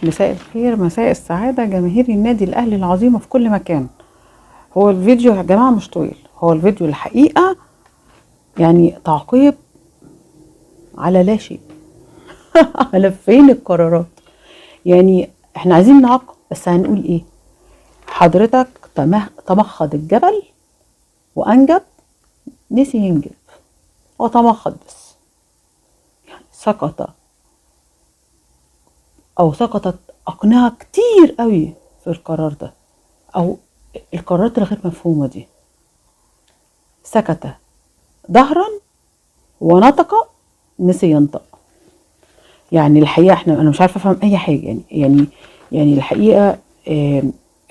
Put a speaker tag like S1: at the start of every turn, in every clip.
S1: مساء الخير، مساء السعادة، جماهير النادي الأهلي العظيمة في كل مكان. هو الفيديو يا جماعة مش طويل، هو الفيديو الحقيقة يعني تعقيب على لا شيء. على فين القرارات؟ يعني احنا عايزين نعاقب، بس هنقول ايه؟ حضرتك تمخض الجبل وأنجب، نسي ينجب. هو تمخض بس، يعني سقطت أقنعة كتير قوي في القرار ده، أو القرارات الغير مفهومة دي. سكت ظهرا ونطق نسي ينطق. يعني الحقيقة أنا مش عارفة أفهم أي حاجة. يعني الحقيقة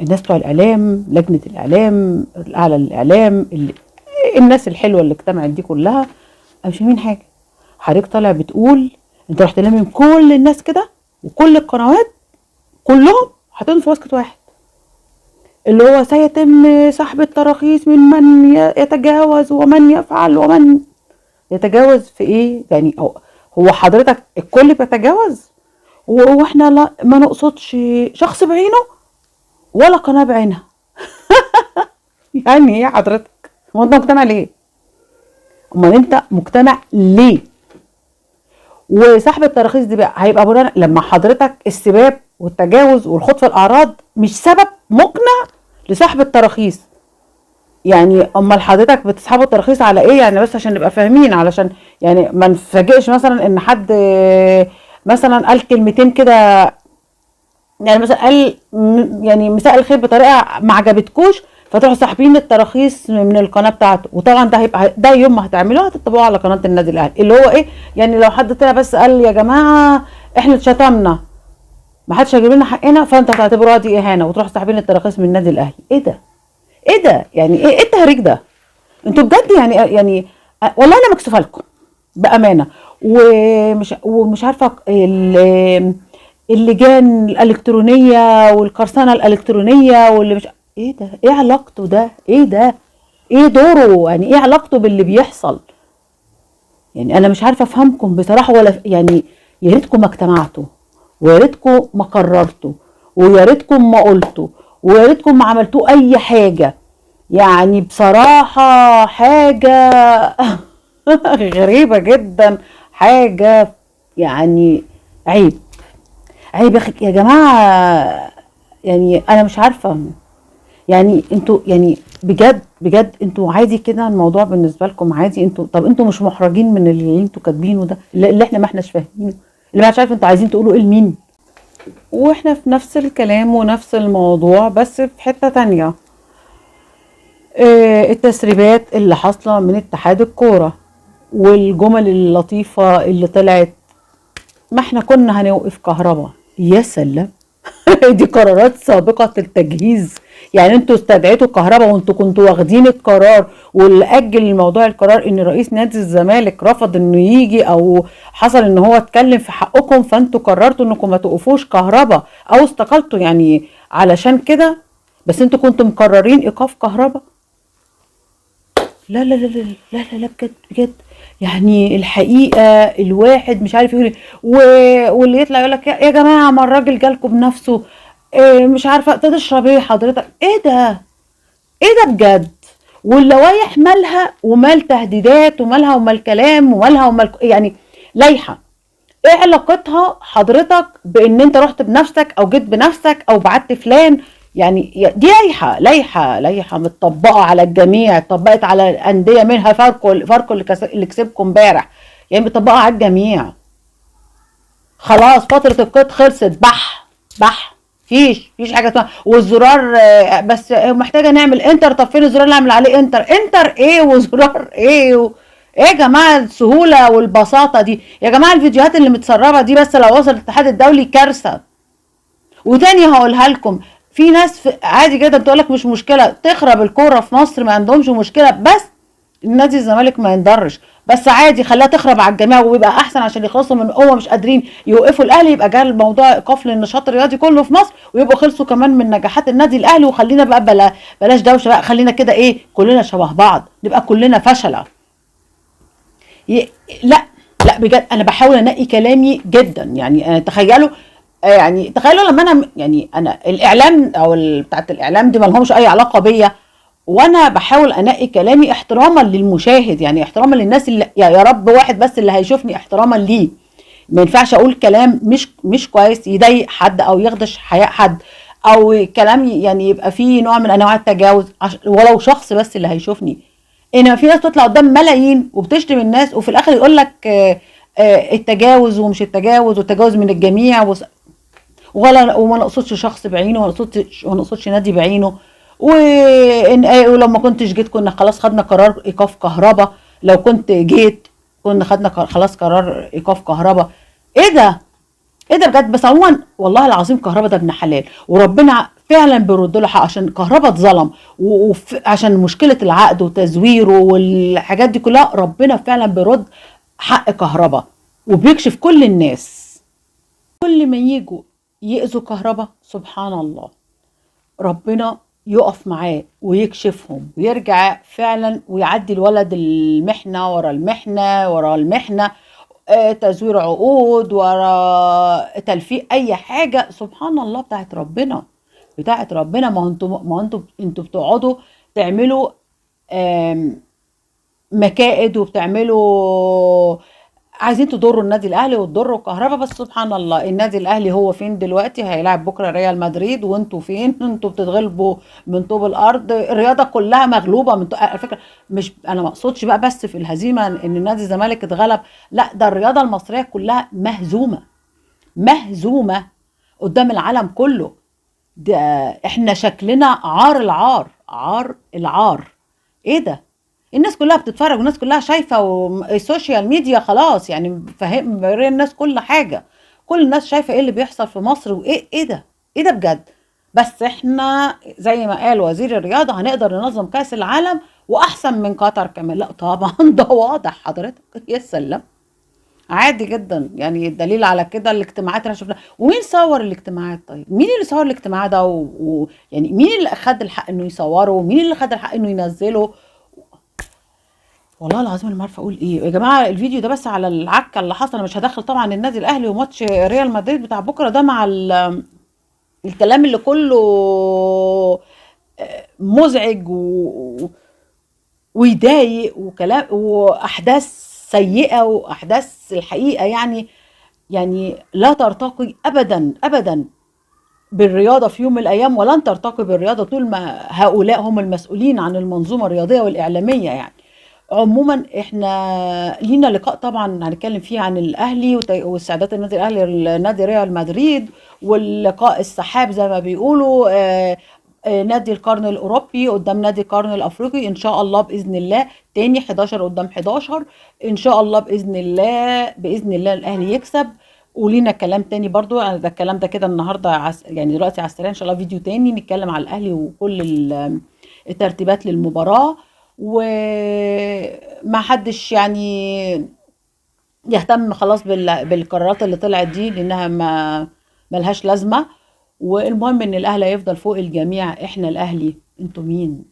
S1: الناس بتوع الإعلام، لجنة الإعلام الأعلى للإعلام، الناس الحلوة اللي اجتمعت دي كلها، أنا مش فاهمين حاجة. حضرتك طالع بتقول أنت رحت لامم كل الناس كده وكل القنوات كلهم حاطين في واسكت واحد، اللي هو سيتم سحب التراخيص من يتجاوز ومن يفعل ومن يتجاوز في ايه. يعني هو حضرتك الكل بيتجاوز، واحنا لا ما نقصدش شخص بعينه ولا قناه بعينها. يعني ايه حضرتك؟ هو انت مقتنع ليه؟ امال انت مقتنع ليه؟ وسحب التراخيص دي بقى هيبقى بناء لما حضرتك السباب والتجاوز والخوض في الاعراض مش سبب مقنع لسحب التراخيص. يعني امال حضرتك بتسحبوا التراخيص على ايه؟ يعني بس عشان نبقى فاهمين، علشان يعني ما نفاجئش مثلا ان حد مثلا قال كلمتين كده، يعني مثلا قال يعني مساء الخير بطريقه ما عجبتكوش فتروحوا ساحبين التراخيص من القناه بتاعته. وطبعا ده هيبقى ده يوم ما هتعملوه هتطبقوه على قناه النادي الاهلي، اللي هو ايه؟ يعني لو حد طلع بس قال يا جماعه احنا اتشتمنا ما حدش هيجيب لنا حقنا، فانت هتعتبروها دي اهانه وتروح ساحبين التراخيص من النادي الاهلي. ايه ده؟ ايه ده؟ يعني ايه التهريج ده؟ انتوا بجد يعني والله انا مكسوفه لكم بامانه. ومش عارفه اللجان الالكترونيه والقرصنه الالكترونيه واللي مش ايه ده؟ ايه علاقته ده؟ ايه ده؟ ايه دوره؟ يعني ايه علاقته باللي بيحصل؟ يعني انا مش عارفه افهمكم بصراحه. ولا يعني يا ريتكم ما اجتمعتوا، ويا ريتكم ما قررتوا، ويا ريتكم ما قلتوا، ويا ريتكم ما عملتوا اي حاجه. يعني بصراحة حاجة غريبة جدا، حاجة يعني عيب. عيب يا جماعة. يعني أنا مش عارفة، يعني انتوا يعني بجد انتوا عادي كده الموضوع بالنسبة لكم عادي؟ طب انتوا مش محرجين من اللي انتوا كاتبينه ده، اللي احنا ما احناش فاهمينه، اللي مش عارف انتوا عايزين تقولوا ايه لمين؟ واحنا في نفس الكلام ونفس الموضوع بس في حتة تانية. التسريبات اللي حاصله من اتحاد الكوره والجمل اللطيفه اللي طلعت، ما احنا كنا هنوقف كهرباء. يا سلام. دي قرارات سابقه التجهيز. يعني انتوا استدعيتوا الكهرباء وانتوا كنتوا واخدين القرار، واللي اجل الموضوع القرار ان رئيس نادي الزمالك رفض انه يجي، او حصل ان هو اتكلم في حقكم، فانتوا قررتوا انكم ما توقفوش كهرباء او استقلتوا يعني علشان كده. بس انتوا كنتوا مقررين ايقاف كهرباء. لا لا لا لا لا لا لا، بجد بجد. يعني الحقيقة الواحد مش عارف يقول واللي يطلع يقول لك يا جماعة ما الراجل جالكم بنفسه. إيه مش عارفة تشرب ايه حضرتك؟ ايه ده؟ ايه ده بجد؟ واللوايح مالها ومال تهديدات ومالها ومال كلام ومالها ومال يعني لايحة. ايه علاقتها حضرتك بان انت رحت بنفسك او جيت بنفسك او بعت فلان؟ يعني دي لايحه متطبقه على الجميع، اتطبقت على الانديه منها فاركو اللي كسبكم امبارح، يعني متطبقه على الجميع. خلاص فتره القيد خلصت. بح فيش حاجه اسمها والزرار بس محتاجه نعمل انتر. طب فين الزرار اللي اعمل عليه انتر ايه وزرار ايه ايه يا جماعه السهوله والبساطه دي؟ يا جماعه الفيديوهات اللي متسربه دي بس لو وصل الاتحاد الدولي كارثه. وتاني هقولها لكم، في ناس عادي جدا بتقولك مش مشكله تخرب الكوره في مصر، ما عندهمش مشكله، بس نادي الزمالك ما ينضرش. بس عادي خليها تخرب على الجميع ويبقى احسن عشان يخلصوا من هو مش قادرين يوقفوا الاهلي، يبقى جه الموضوع ايقاف للنشاط الرياضي كله في مصر ويبقوا خلصوا كمان من نجاحات النادي الاهلي. وخلينا بقى بلاش دوشه بقى، خلينا كده ايه كلنا شبه بعض، نبقى كلنا فشله. لا لا بجد انا بحاول انقي كلامي جدا. يعني تخيلوا يعني تخيلوا لما انا، يعني انا الاعلام او بتاعت الاعلام دي ما لهمش اي علاقه بيا، وانا بحاول انقي كلامي احتراما للمشاهد، يعني احتراما للناس اللي يا رب واحد بس اللي هيشوفني احتراما ليه. ما ينفعش اقول كلام مش كويس يضايق حد او يخدش حياء حد، او كلام يعني يبقى فيه نوع من انواع التجاوز ولو شخص بس اللي هيشوفني. انما في ناس بتطلع قدام ملايين وبتشتم الناس، وفي الاخر يقول لك التجاوز ومش التجاوز، والتجاوز من الجميع وما نقصدش شخص بعينه، وما نقصدش نادي بعينه. ولو ما كنتش جيت كنا خلاص خدنا قرار ايقاف كهرباء، لو كنت جيت كنا خدنا خلاص قرار ايقاف كهرباء. ايه ده؟ ايه ده بجد؟ بس عموما والله العظيم كهربا ده ابن حلال، وربنا فعلا بيرد له حق، عشان كهربا اتظلم، وعشان مشكله العقد وتزويره والحاجات دي كلها، ربنا فعلا بيرد حق كهربا وبيكشف كل الناس. كل ما يجوا يأذوا كهربا سبحان الله، ربنا يقف معاه ويكشفهم ويرجع فعلا ويعدي الولد المحنة ورا المحنة ورا المحنة، تزوير عقود ورا تلفيق اي حاجة. سبحان الله، بتاعت ربنا، بتاعت ربنا. ما انتوا بتقعدوا تعملوا مكائد، وبتعملوا عايزين تضروا النادي الاهلي وتضروا الكهرباء. بس سبحان الله، النادي الاهلي هو فين دلوقتي؟ هيلاعب بكره ريال مدريد، وانتوا فين؟ انتوا بتتغلبوا من طوب الارض. الرياضه كلها مغلوبه من على فكره. مش انا ما اقصدش بقى بس في الهزيمه ان نادي الزمالك اتغلب، لا، ده الرياضه المصريه كلها مهزومه، مهزومه قدام العالم كله. ده احنا شكلنا عار العار، عار العار. ايه ده؟ الناس كلها بتتفرج والناس كلها شايفة، والسوشيال ميديا خلاص يعني فاهم موريه الناس كل حاجة. كل الناس شايفة ايه اللي بيحصل في مصر، وايه ايه ده؟ ايه ده بجد؟ بس احنا زي ما قال وزير الرياضة هنقدر ننظم كأس العالم واحسن من قطر كمان. لا طبعا ده واضح حضرتك، يا سلام، عادي جدا. يعني الدليل على كده الاجتماعات اللي شفناها. ومين صور الاجتماعات؟ طيب مين اللي صور الاجتماع ده يعني مين اللي خد الحق انه يصوره، ومين اللي خد الحق انه ينزله؟ والله العظيم انا ما عارفه اقول ايه يا جماعه. الفيديو ده بس على العكه اللي حصل. انا مش هدخل طبعا النادي الاهلي وماتش ريال مدريد بتاع بكره ده مع الكلام اللي كله مزعج ويضايق، وكلام واحداث سيئه، واحداث الحقيقه يعني لا ترتقي ابدا ابدا بالرياضه في يوم من الايام، ولن ترتقي بالرياضه طول ما هؤلاء هم المسؤولين عن المنظومه الرياضيه والاعلاميه يعني. عموما احنا لينا لقاء طبعا هنتكلم فيه عن الاهلي واستعدادات النادي الاهلي لنادي ريال مدريد، واللقاء السحاب زي ما بيقولوا، نادي القرن الاوروبي قدام نادي القرن الافريقي ان شاء الله باذن الله، تاني 11 قدام 11 ان شاء الله باذن الله، باذن الله الاهلي يكسب. ولينا كلام تاني برضو، ده الكلام ده كده النهارده يعني دلوقتي على السريع ان شاء الله فيديو تاني نتكلم على الاهلي وكل الترتيبات للمباراة. وما حدش يعني يهتم خلاص بالقرارات اللي طلعت دي، لانها ما ملهاش لازمة. والمهم ان الاهلي هيفضل فوق الجميع. احنا الاهلي، انتوا مين؟